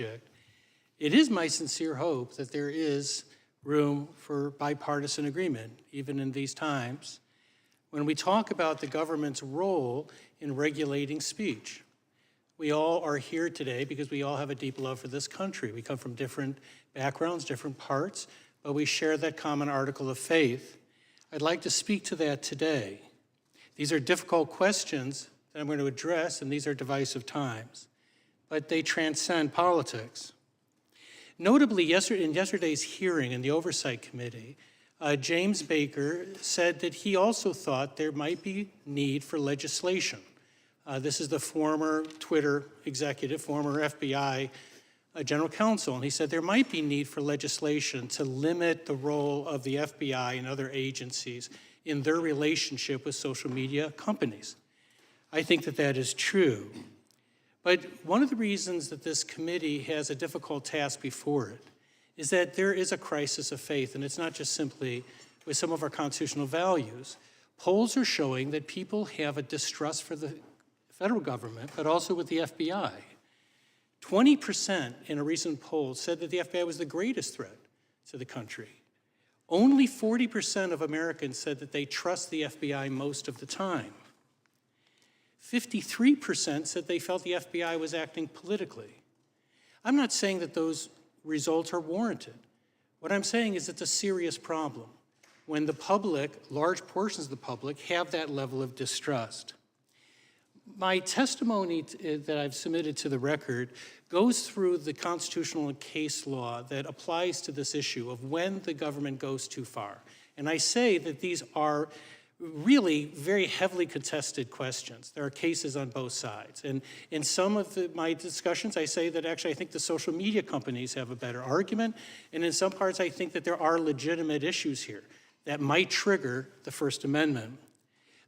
It is my sincere hope that there is room for bipartisan agreement, even in these times, when we talk about the government's role in regulating speech. We all are here today because we all have a deep love for this country. We come from different backgrounds, different parts, but we share that common article of faith. I'd like to speak to that today. These are difficult questions that I'm going to address, and these are divisive times, but they transcend politics. Notably, in yesterday's hearing in the Oversight Committee, James Baker said that he also thought there might be need for legislation. This is the former Twitter executive, former FBI general counsel, and he said there might be need for legislation to limit the role of the FBI and other agencies in their relationship with social media companies. I think that that is true. But one of the reasons that this committee has a difficult task before it is that there is a crisis of faith, and it's not just simply with some of our constitutional values. Polls are showing that people have a distrust for the federal government, but also with the FBI. 20% in a recent poll said that the FBI was the greatest threat to the country. Only 40% of Americans said that they trust the FBI most of the time. 53% said they felt the FBI was acting politically. I'm not saying that those results are warranted. What I'm saying is it's a serious problem when the public, large portions of the public, have that level of distrust. My testimony that I've submitted to the record goes through the constitutional and case law that applies to this issue of when the government goes too far. And I say that these are really very heavily contested questions. There are cases on both sides. And in some of my discussions, I say that actually I think the social media companies have a better argument. And in some parts, I think that there are legitimate issues here that might trigger the First Amendment.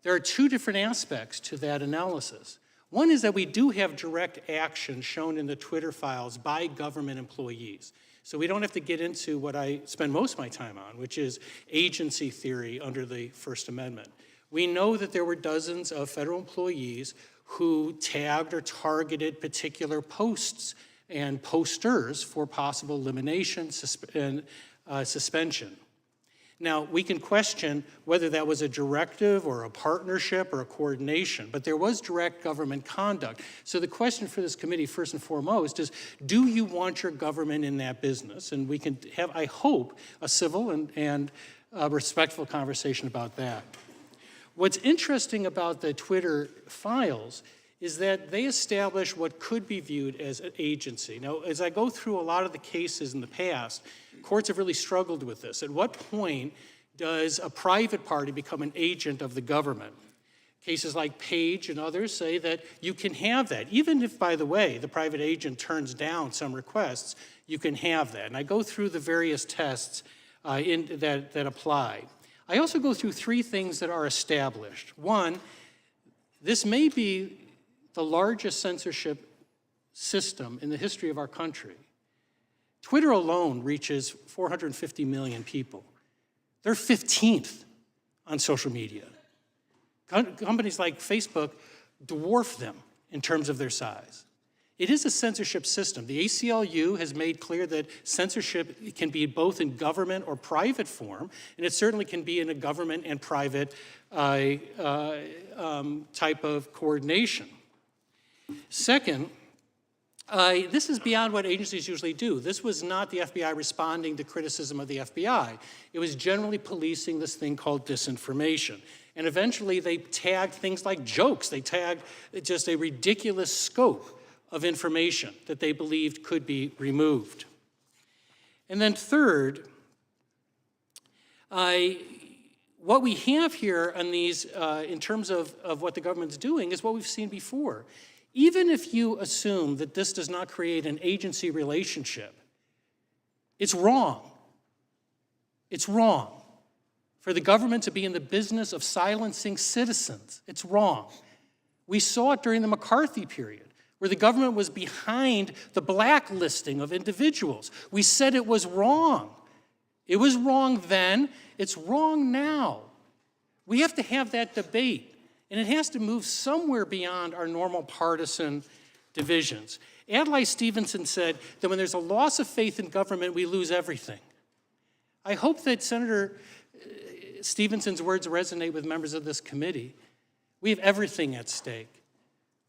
There are two different aspects to that analysis. One is that we do have direct action shown in the Twitter files by government employees. So we don't have to get into what I spend most of my time on, which is agency theory under the First Amendment. We know that there were dozens of federal employees who tagged or targeted particular posts and posters for possible elimination and suspension. Now, we can question whether that was a directive or a partnership or a coordination, but there was direct government conduct. So the question for this committee, first and foremost, is do you want your government in that business? And we can have, I hope, a civil and respectful conversation about that. What's interesting about the Twitter files is that they establish what could be viewed as an agency. Now, as I go through a lot of the cases in the past, courts have really struggled with this. At what point does a private party become an agent of the government? Cases like Page and others say that you can have that. Even if, by the way, the private agent turns down some requests, you can have that. And I go through the various tests that apply. I also go through three things that are established. One, this may be the largest censorship system in the history of our country. Twitter alone reaches 450 million people. They're 15th on social media. Companies like Facebook dwarf them in terms of their size. It is a censorship system. The ACLU has made clear that censorship can be both in government or private form, and it certainly can be in a government and private type of coordination. Second, this is beyond what agencies usually do. This was not the FBI responding to criticism of the FBI. It was generally policing this thing called disinformation. And eventually they tagged things like jokes. They tagged just a ridiculous scope of information that they believed could be removed. And then third, what we have here on these, in terms of what the government's doing, is what we've seen before. Even if you assume that this does not create an agency relationship, it's wrong. It's wrong for the government to be in the business of silencing citizens. It's wrong. We saw it during the McCarthy period, where the government was behind the blacklisting of individuals. We said it was wrong. It was wrong then. It's wrong now. We have to have that debate. And it has to move somewhere beyond our normal partisan divisions. Adlai Stevenson said that when there's a loss of faith in government, we lose everything. I hope that Senator Stevenson's words resonate with members of this committee. We have everything at stake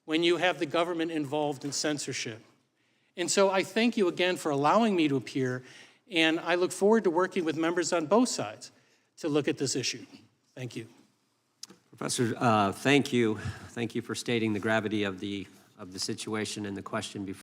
when you have the government involved in censorship. And so I thank you again for allowing me to appear, and I look forward to working with members on both sides to look at this issue. Thank you. Professor, thank you. Thank you for stating the gravity of the situation and the question before.